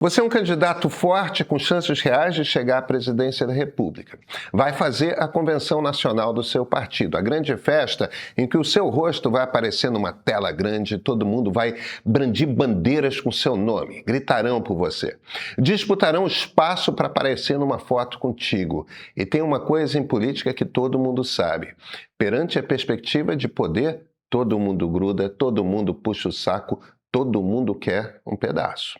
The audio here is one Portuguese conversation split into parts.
Você é um candidato forte com chances reais de chegar à presidência da República. Vai fazer a convenção nacional do seu partido, a grande festa em que o seu rosto vai aparecer numa tela grande e todo mundo vai brandir bandeiras com seu nome, gritarão por você. Disputarão espaço para aparecer numa foto contigo. E tem uma coisa em política que todo mundo sabe. Perante a perspectiva de poder, todo mundo gruda, todo mundo puxa o saco, todo mundo quer um pedaço.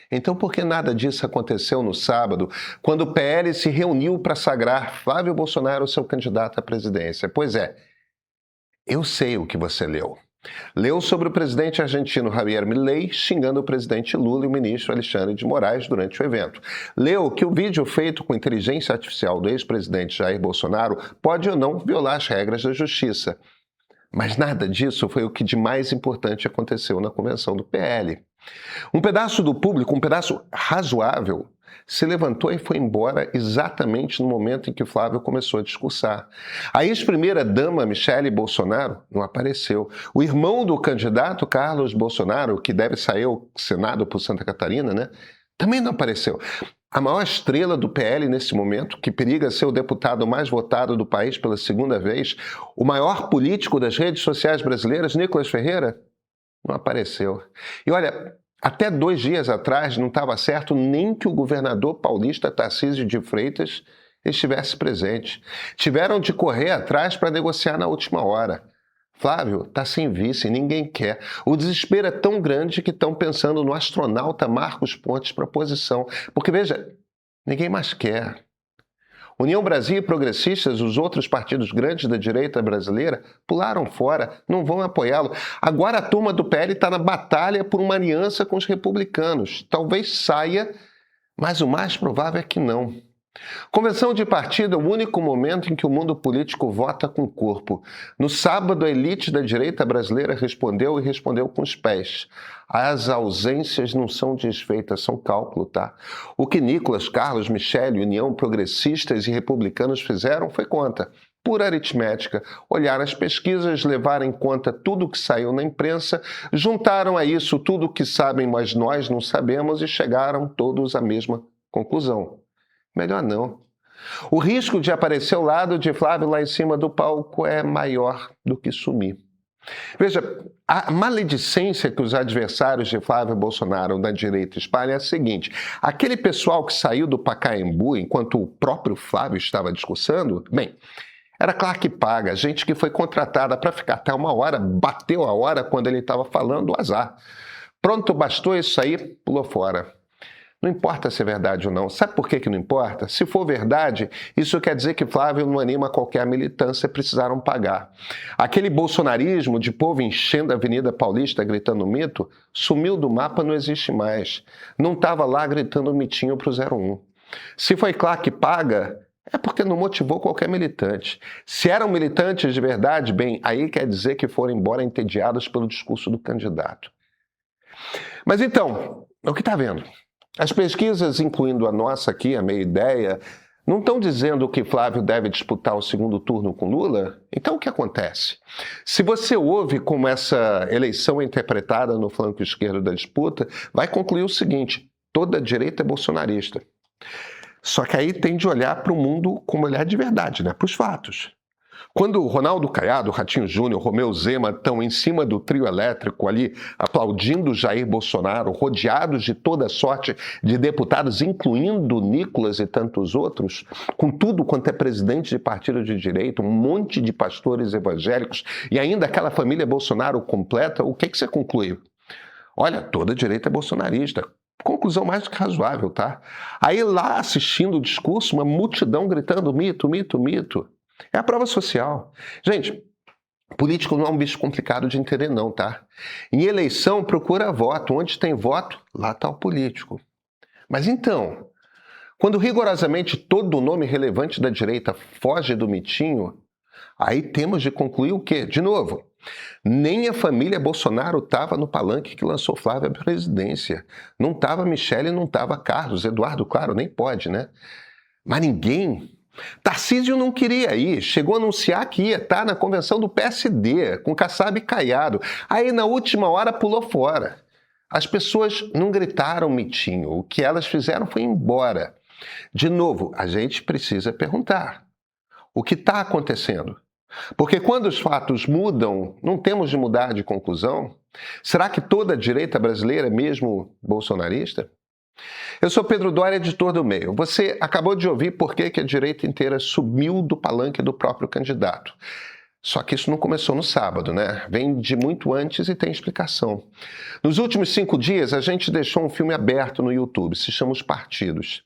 Então, por que nada disso aconteceu no sábado, quando o PL se reuniu para sagrar Flávio Bolsonaro seu candidato à presidência? Pois é, eu sei o que você leu. Leu sobre o presidente argentino Javier Milei xingando o presidente Lula e o ministro Alexandre de Moraes durante o evento. Leu que o vídeo feito com inteligência artificial do ex-presidente Jair Bolsonaro pode ou não violar as regras da justiça. Mas nada disso foi o que de mais importante aconteceu na convenção do PL. Um pedaço do público, um pedaço razoável, se levantou e foi embora exatamente no momento em que Flávio começou a discursar. A ex-primeira-dama Michele Bolsonaro não apareceu. O irmão do candidato Carlos Bolsonaro, que deve sair ao Senado por Santa Catarina, né, também não apareceu. A maior estrela do PL nesse momento, que periga ser o deputado mais votado do país pela segunda vez, o maior político das redes sociais brasileiras, Nicolas Ferreira, não apareceu. E olha, até 2 dias atrás não estava certo nem que o governador paulista Tarcísio de Freitas estivesse presente. Tiveram de correr atrás para negociar na última hora. Flávio está sem vice, ninguém quer. O desespero é tão grande que estão pensando no astronauta Marcos Pontes para a posição. Porque, veja, ninguém mais quer. União Brasil e Progressistas, os outros partidos grandes da direita brasileira, pularam fora, não vão apoiá-lo. Agora a turma do PL está na batalha por uma aliança com os republicanos. Talvez saia, mas o mais provável é que não. Convenção de partido é o único momento em que o mundo político vota com o corpo. No sábado, a elite da direita brasileira respondeu e respondeu com os pés. As ausências não são desfeitas, são cálculo, tá? O que Nicolas, Carlos, Michele, União, Progressistas e Republicanos fizeram foi conta. Pura aritmética, olharam as pesquisas, levaram em conta tudo o que saiu na imprensa, juntaram a isso tudo o que sabem, mas nós não sabemos e chegaram todos à mesma conclusão. Melhor não. O risco de aparecer ao lado de Flávio lá em cima do palco é maior do que sumir. Veja, a maledicência que os adversários de Flávio Bolsonaro da direita espalham é a seguinte: aquele pessoal que saiu do Pacaembu enquanto o próprio Flávio estava discursando, bem, era claro que paga, gente que foi contratada para ficar até 1 hora, bateu a hora quando ele estava falando, o azar. Pronto, bastou isso aí, pulou fora. Não importa se é verdade ou não. Sabe por que não importa? Se for verdade, isso quer dizer que Flávio não anima qualquer militância, precisaram pagar. Aquele bolsonarismo de povo enchendo a Avenida Paulista gritando mito, sumiu do mapa, não existe mais. Não estava lá gritando mitinho para o 01. Se foi claro que paga, é porque não motivou qualquer militante. Se eram militantes de verdade, bem, aí quer dizer que foram embora entediados pelo discurso do candidato. Mas então, o que está vendo? As pesquisas, incluindo a nossa aqui, a Meia Ideia, não estão dizendo que Flávio deve disputar o segundo turno com Lula? Então o que acontece? Se você ouve como essa eleição é interpretada no flanco esquerdo da disputa, vai concluir o seguinte: toda a direita é bolsonarista. Só que aí tem de olhar para o mundo como olhar de verdade, né? Para os fatos. Quando Ronaldo Caiado, Ratinho Júnior, Romeu Zema estão em cima do trio elétrico ali, aplaudindo Jair Bolsonaro, rodeados de toda sorte de deputados, incluindo Nicolas e tantos outros, com tudo quanto é presidente de partido de direita, um monte de pastores evangélicos e ainda aquela família Bolsonaro completa, o que você conclui? Olha, toda a direita é bolsonarista. Conclusão mais do que razoável, tá? Aí lá assistindo o discurso, uma multidão gritando mito, mito, mito. É a prova social. Gente, político não é um bicho complicado de entender não, tá? Em eleição, procura voto. Onde tem voto, lá está o político. Mas então, quando rigorosamente todo nome relevante da direita foge do mitinho, aí temos de concluir o quê? De novo, nem a família Bolsonaro estava no palanque que lançou Flávio à presidência. Não estava Michele, não estava Carlos. Eduardo, claro, nem pode, né? Mas ninguém... Tarcísio não queria ir, chegou a anunciar que ia estar na convenção do PSD, com Kassab e Caiado. Aí, na última hora, pulou fora. As pessoas não gritaram mitinho, o que elas fizeram foi ir embora. De novo, a gente precisa perguntar: o que está acontecendo? Porque quando os fatos mudam, não temos de mudar de conclusão? Será que toda a direita brasileira é mesmo bolsonarista? Eu sou Pedro Doria, editor do Meio. Você acabou de ouvir por que a direita inteira sumiu do palanque do próprio candidato. Só que isso não começou no sábado, né? Vem de muito antes e tem explicação. Nos últimos 5 dias, a gente deixou um filme aberto no YouTube, se chama Os Partidos.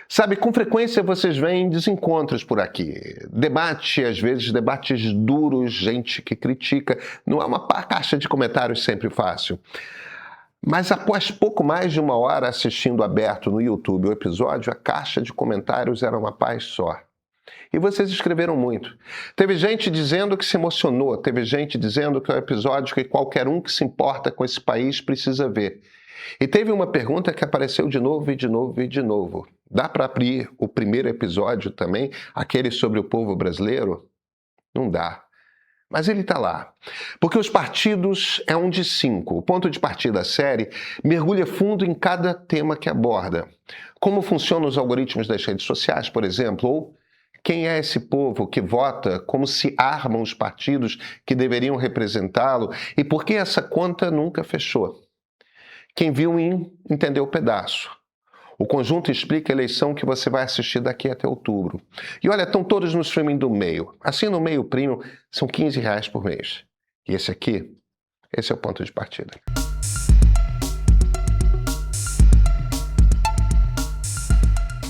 Sabe, com frequência vocês veem desencontros por aqui. Debate, às vezes debates duros, gente que critica. Não é uma caixa de comentários sempre fácil. Mas após pouco mais de 1 hora assistindo aberto no YouTube o episódio, a caixa de comentários era uma paz só. E vocês escreveram muito. Teve gente dizendo que se emocionou, teve gente dizendo que é um episódio que qualquer um que se importa com esse país precisa ver. E teve uma pergunta que apareceu de novo e de novo e de novo. Dá para abrir o primeiro episódio também, aquele sobre o povo brasileiro? Não dá. Mas ele está lá. Porque Os Partidos é um de 5. O ponto de partida da série mergulha fundo em cada tema que aborda. Como funcionam os algoritmos das redes sociais, por exemplo, ou quem é esse povo que vota, como se armam os partidos que deveriam representá-lo e por que essa conta nunca fechou. Quem viu entendeu o pedaço. O conjunto explica a eleição que você vai assistir daqui até outubro. E olha, estão todos no streaming do Meio. Assim, no Meio Premium, são R$15 por mês. E esse é o ponto de partida.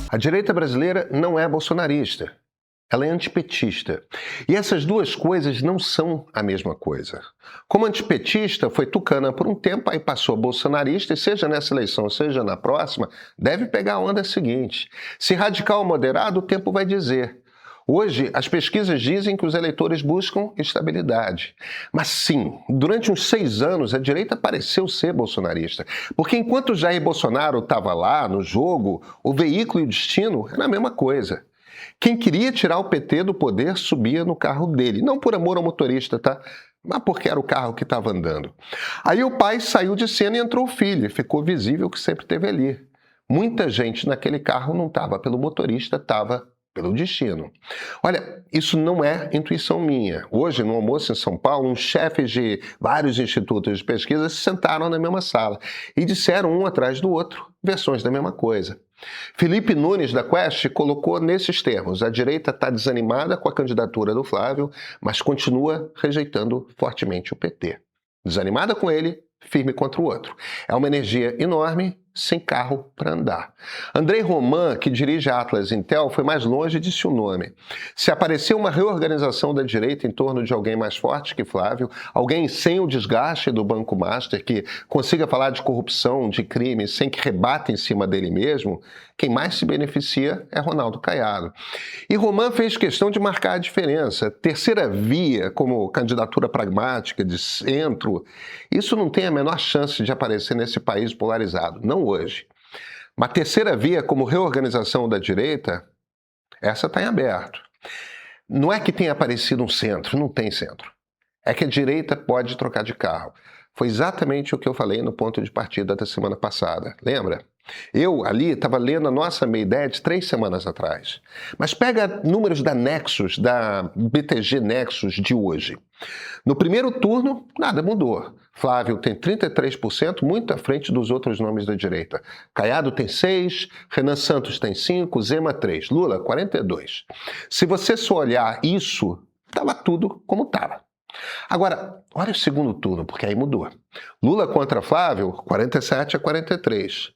A direita brasileira não é bolsonarista. Ela é antipetista. E essas duas coisas não são a mesma coisa. Como antipetista, foi tucana por um tempo, aí passou a bolsonarista, e seja nessa eleição, seja na próxima, deve pegar a onda seguinte. Se radical ou moderado, o tempo vai dizer. Hoje, as pesquisas dizem que os eleitores buscam estabilidade. Mas sim, durante uns 6 anos, a direita pareceu ser bolsonarista. Porque enquanto Jair Bolsonaro estava lá, no jogo, o veículo e o destino era a mesma coisa. Quem queria tirar o PT do poder subia no carro dele. Não por amor ao motorista, tá? Mas porque era o carro que estava andando. Aí o pai saiu de cena e entrou o filho. E ficou visível que sempre esteve ali. Muita gente naquele carro não estava pelo motorista, estava pelo destino. Olha, isso não é intuição minha. Hoje, no almoço em São Paulo, uns chefes de vários institutos de pesquisa se sentaram na mesma sala e disseram um atrás do outro versões da mesma coisa. Felipe Nunes, da Quest, colocou nesses termos: a direita está desanimada com a candidatura do Flávio, mas continua rejeitando fortemente o PT. Desanimada com ele, firme contra o outro. É uma energia enorme, sem carro para andar. Andrei Roman, que dirige a Atlas Intel, foi mais longe e disse o nome. Se aparecer uma reorganização da direita em torno de alguém mais forte que Flávio, alguém sem o desgaste do Banco Master, que consiga falar de corrupção, de crime, sem que rebata em cima dele mesmo, quem mais se beneficia é Ronaldo Caiado. E Roman fez questão de marcar a diferença. Terceira via, como candidatura pragmática, de centro, isso não tem a menor chance de aparecer nesse país polarizado. Não hoje. Mas terceira via como reorganização da direita, essa está em aberto. Não é que tenha aparecido um centro, não tem centro. É que a direita pode trocar de carro. Foi exatamente o que eu falei no ponto de partida da semana passada. Lembra? Eu, ali, estava lendo a nossa meia-ideia de 3 semanas atrás. Mas pega números da Nexus, da BTG Nexus de hoje. No primeiro turno, nada mudou. Flávio tem 33%, muito à frente dos outros nomes da direita. Caiado tem 6%, Renan Santos tem 5%, Zema 3%, Lula 42%. Se você só olhar isso, estava tudo como estava. Agora, olha o segundo turno, porque aí mudou. Lula contra Flávio, 47-43.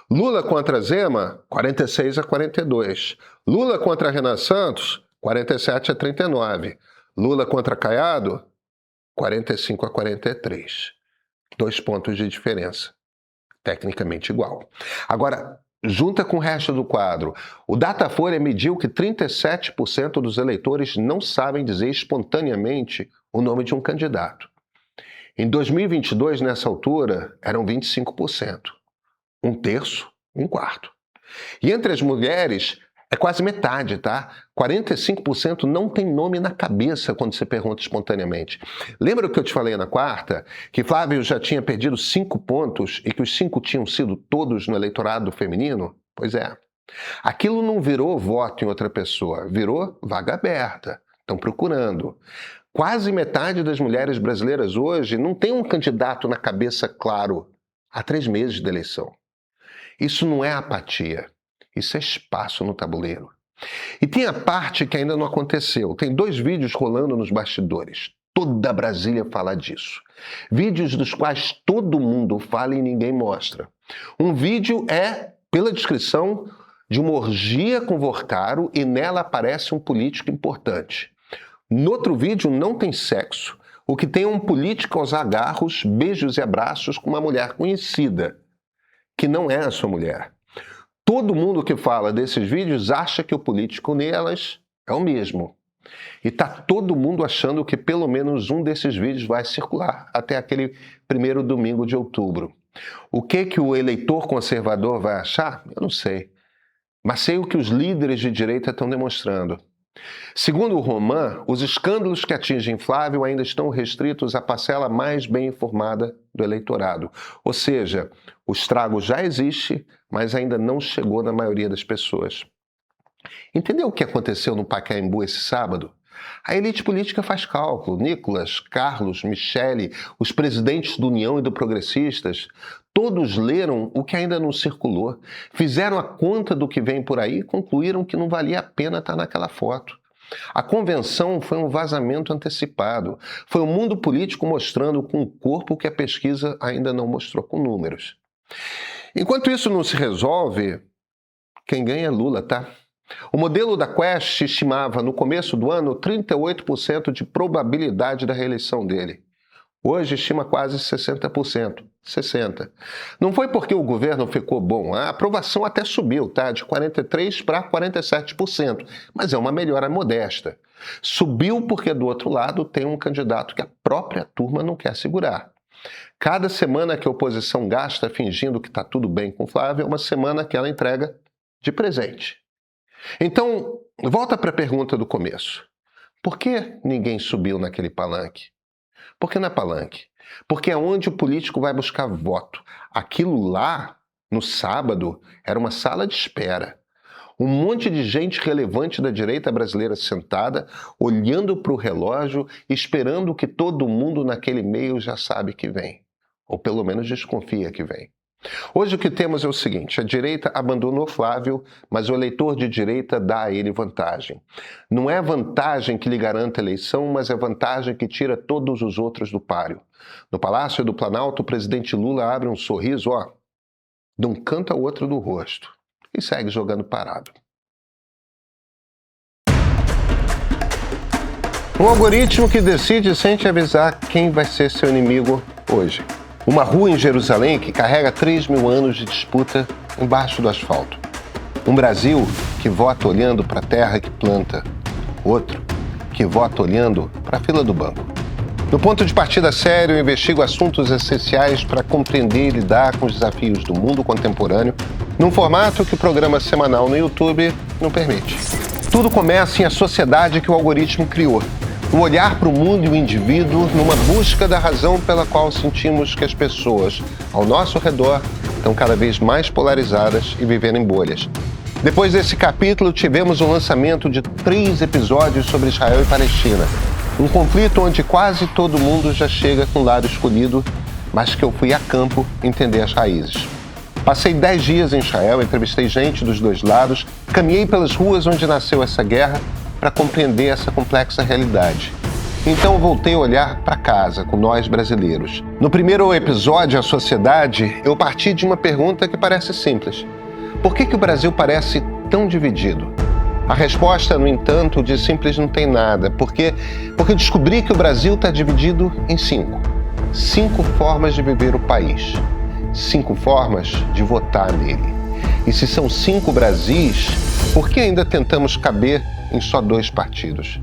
Lula contra Zema, 46-42. Lula contra Renan Santos, 47-39. Lula contra Caiado, 45-43. 2 pontos de diferença. Tecnicamente igual. Agora, junta com o resto do quadro. O Datafolha mediu que 37% dos eleitores não sabem dizer espontaneamente o nome de um candidato. Em 2022, nessa altura, eram 25%. 1/3, 1/4. E entre as mulheres, É quase metade, tá? 45% não tem nome na cabeça quando você pergunta espontaneamente. Lembra o que eu te falei na quarta? Que Flávio já tinha perdido 5 pontos e que os 5 tinham sido todos no eleitorado feminino? Pois é. Aquilo não virou voto em outra pessoa, virou vaga aberta. Estão procurando. Quase metade das mulheres brasileiras hoje não tem um candidato na cabeça claro há 3 meses da eleição. Isso não é apatia. Isso é espaço no tabuleiro. E tem a parte que ainda não aconteceu. Tem 2 vídeos rolando nos bastidores. Toda Brasília fala disso. Vídeos dos quais todo mundo fala e ninguém mostra. Um vídeo é, pela descrição, de uma orgia com Vorcaro e nela aparece um político importante. No outro vídeo não tem sexo. O que tem é um político aos agarros, beijos e abraços com uma mulher conhecida, que não é a sua mulher. Todo mundo que fala desses vídeos acha que o político nelas é o mesmo. E tá todo mundo achando que pelo menos um desses vídeos vai circular até aquele 1º domingo de outubro. O que o eleitor conservador vai achar? Eu não sei. Mas sei o que os líderes de direita estão demonstrando. Segundo o Roman, os escândalos que atingem Flávio ainda estão restritos à parcela mais bem informada do eleitorado. Ou seja, o estrago já existe, mas ainda não chegou na maioria das pessoas. Entendeu o que aconteceu no Pacaembu esse sábado? A elite política faz cálculo. Nicolas, Carlos, Michele, os presidentes do União e do Progressistas, todos leram o que ainda não circulou, fizeram a conta do que vem por aí e concluíram que não valia a pena estar naquela foto. A convenção foi um vazamento antecipado. Foi o mundo político mostrando com o corpo o que a pesquisa ainda não mostrou com números. Enquanto isso não se resolve, quem ganha é Lula, tá? O modelo da Quest estimava no começo do ano 38% de probabilidade da reeleição dele. Hoje estima quase 60%. 60%. Não foi porque o governo ficou bom. A aprovação até subiu, tá? De 43% para 47%. Mas é uma melhora modesta. Subiu porque do outro lado tem um candidato que a própria turma não quer segurar. Cada semana que a oposição gasta fingindo que está tudo bem com Flávio é uma semana que ela entrega de presente. Então, volta para a pergunta do começo. Por que ninguém subiu naquele palanque? Por que não é palanque? Porque é onde o político vai buscar voto. Aquilo lá, no sábado, era uma sala de espera. Um monte de gente relevante da direita brasileira sentada, olhando para o relógio, esperando que todo mundo naquele meio já sabe que vem. Ou pelo menos desconfia que vem. Hoje o que temos é o seguinte: a direita abandonou Flávio, mas o eleitor de direita dá a ele vantagem. Não é vantagem que lhe garante a eleição, mas é vantagem que tira todos os outros do páreo. No Palácio do Planalto, o presidente Lula abre um sorriso, de um canto ao outro do rosto, e segue jogando parado. Um algoritmo que decide sem te avisar quem vai ser seu inimigo hoje. Uma rua em Jerusalém que carrega 3.000 anos de disputa embaixo do asfalto. Um Brasil que vota olhando para a terra que planta. Outro que vota olhando para a fila do banco. No ponto de partida sério, eu investigo assuntos essenciais para compreender e lidar com os desafios do mundo contemporâneo num formato que o programa semanal no YouTube não permite. Tudo começa em a sociedade que o algoritmo criou. O olhar para o mundo e o indivíduo numa busca da razão pela qual sentimos que as pessoas ao nosso redor estão cada vez mais polarizadas e vivendo em bolhas. Depois desse capítulo, tivemos o lançamento de 3 episódios sobre Israel e Palestina. Um conflito onde quase todo mundo já chega com o lado escolhido, mas que eu fui a campo entender as raízes. Passei 10 dias em Israel, entrevistei gente dos 2 lados, caminhei pelas ruas onde nasceu essa guerra, para compreender essa complexa realidade. Então voltei a olhar para casa, com nós brasileiros. No primeiro episódio, A Sociedade, eu parti de uma pergunta que parece simples. Por que o Brasil parece tão dividido? A resposta, no entanto, de simples não tem nada, porque descobri que o Brasil está dividido em 5. 5 formas de viver o país. 5 formas de votar nele. E se são 5 Brasis, por que ainda tentamos caber em só 2 partidos?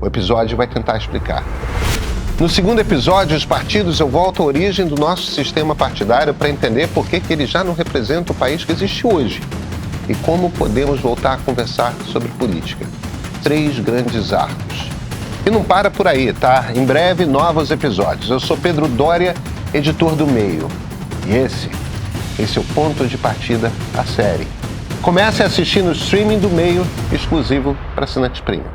O episódio vai tentar explicar. No segundo episódio, os partidos, eu volto à origem do nosso sistema partidário para entender por que ele já não representa o país que existe hoje. e como podemos voltar a conversar sobre política. 3 grandes arcos. E não para por aí, tá? Em breve, novos episódios. Eu sou Pedro Doria, editor do Meio. E esse é o Ponto de Partida, a série. Comece a assistir no streaming do Meio, exclusivo para assinantes premium.